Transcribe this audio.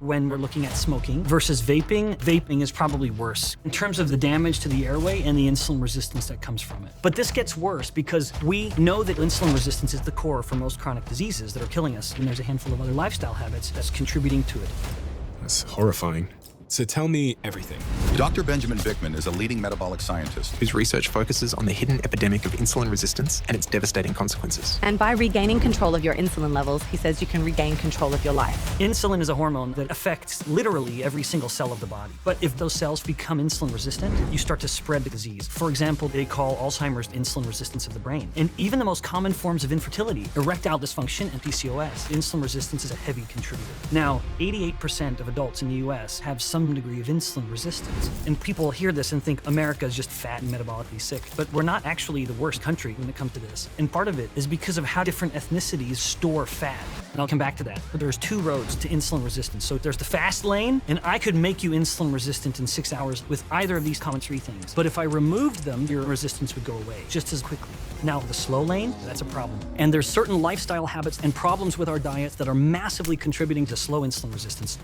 when we're looking at smoking versus vaping. Vaping is probably worse in terms of the damage to the airway and the insulin resistance that comes from it. But this gets worse because we know that insulin resistance is the core for most chronic diseases that are killing us, and there's a handful of other lifestyle habits that's contributing to it. That's horrifying. So tell me everything. Dr. Benjamin Bickman is a leading metabolic scientist whose research focuses on the hidden epidemic of insulin resistance and its devastating consequences. And by regaining control of your insulin levels, he says you can regain control of your life. Insulin is a hormone that affects literally every single cell of the body. But if those cells become insulin resistant, you start to spread the disease. For example, they call Alzheimer's insulin resistance of the brain. And even the most common forms of infertility, erectile dysfunction and PCOS, insulin resistance is a heavy contributor. Now, 88% of adults in the US have some degree of insulin resistance. And people hear this and think America is just fat and metabolically sick. But we're not actually the worst country when it comes to this. And part of it is because of how different ethnicities store fat. And I'll come back to that. But there's two roads to insulin resistance. So there's the fast lane, and I could make you insulin resistant in 6 hours with either of these common three things. But if I removed them, your resistance would go away just as quickly. Now, the slow lane, that's a problem. And there's certain lifestyle habits and problems with our diets that are massively contributing to slow insulin resistance.